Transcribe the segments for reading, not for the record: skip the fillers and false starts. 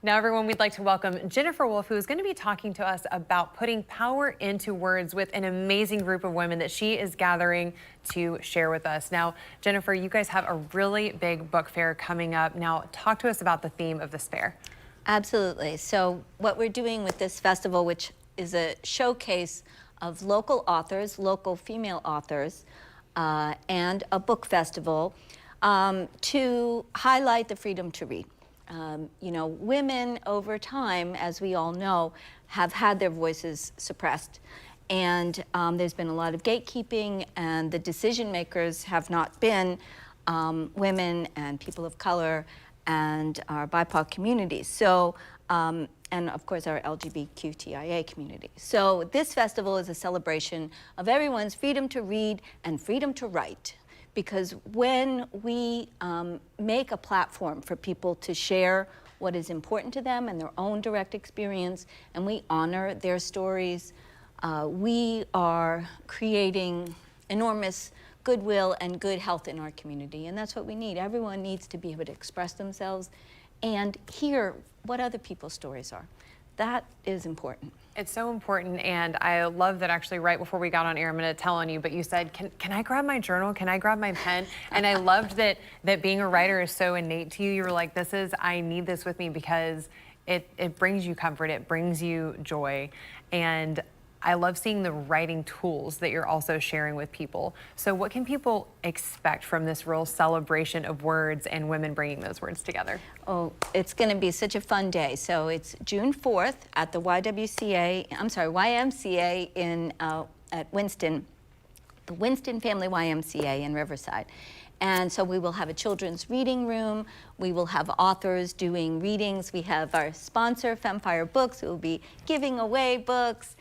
Now, everyone, we'd like to welcome Jennifer Wolf, who is going to be talking to us about putting power into words with an amazing group of women that she is gathering to share with us. Now, Jennifer, you guys have a really big book fair coming up. Now, talk to us about the theme of this fair. Absolutely. So what we're doing with this festival, which is a showcase of local authors, local female authors, and a book festival to highlight the freedom to read. You know, women over time, as we all know, have had their voices suppressed. And there's been a lot of gatekeeping, and the decision makers have not been women and people of color and our BIPOC communities. So, and of course our LGBTQIA community. So this festival is a celebration of everyone's freedom to read and freedom to write. Because when we make a platform for people to share what is important to them and their own direct experience, and we honor their stories, we are creating enormous goodwill and good health in our community. And that's what we need. Everyone needs to be able to express themselves and hear what other people's stories are. That is important. It's so important, and I love that actually right before we got on air, I'm going to tell on you, but you said, can I grab my journal? Can I grab my pen? And I loved that being a writer is so innate to you. You were like, I need this with me because it brings you comfort, it brings you joy. And I love seeing the writing tools that you're also sharing with people. So what can people expect from this real celebration of words and women bringing those words together? Oh, it's going to be such a fun day. So it's June 4th at the YMCA at Winston, the Winston Family YMCA in Riverside. And so we will have a children's reading room. We will have authors doing readings. We have our sponsor, Femfire Books, who will be giving away books.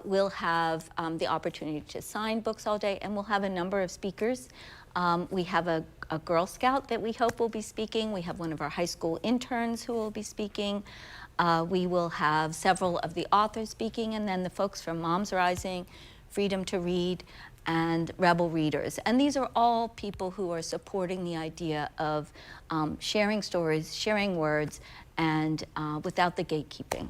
We'll have the opportunity to sign books all day, and we'll have a number of speakers. We have a Girl Scout that we hope will be speaking. We have one of our high school interns who will be speaking. We will have several of the authors speaking, and then the folks from Moms Rising, Freedom to Read, and Rebel Readers. And these are all people who are supporting the idea of sharing stories, sharing words, and without the gatekeeping.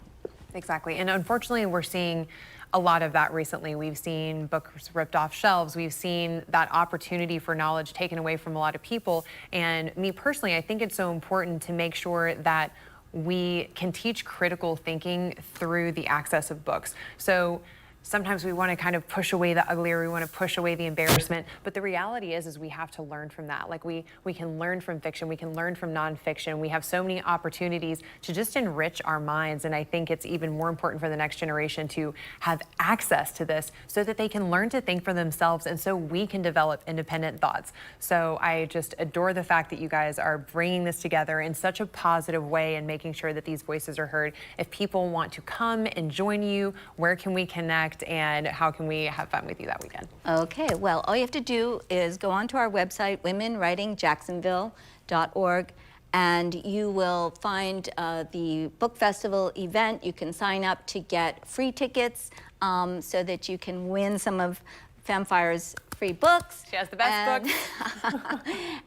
Exactly. And unfortunately, we're seeing a lot of that recently. We've seen books ripped off shelves. We've seen that opportunity for knowledge taken away from a lot of people. And me personally, I think it's so important to make sure that we can teach critical thinking through the access of books. So sometimes we want to kind of push away the ugly, or we want to push away the embarrassment. But the reality is we have to learn from that. Like we can learn from fiction, we can learn from nonfiction. We have so many opportunities to just enrich our minds. And I think it's even more important for the next generation to have access to this so that they can learn to think for themselves, and so we can develop independent thoughts. So I just adore the fact that you guys are bringing this together in such a positive way and making sure that these voices are heard. If people want to come and join you, where can we connect? And how can we have fun with you that weekend? Okay, well, all you have to do is go onto our website, womenwritingjacksonville.org, and you will find the book festival event. You can sign up to get free tickets so that you can win some of Femfire's free books. She has the best books.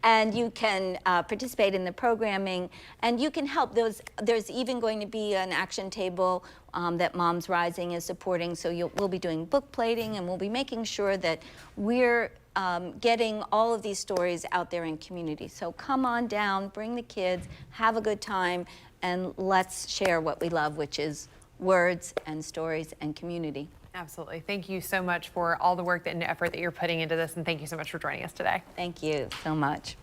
And you can participate in the programming, and you can help. There's even going to be an action table that Moms Rising is supporting, so we'll be doing book plating, and we'll be making sure that we're getting all of these stories out there in community. So come on down, bring the kids, have a good time, and let's share what we love, which is words and stories and community. Absolutely. Thank you so much for all the work and effort that you're putting into this, and thank you so much for joining us today. Thank you so much.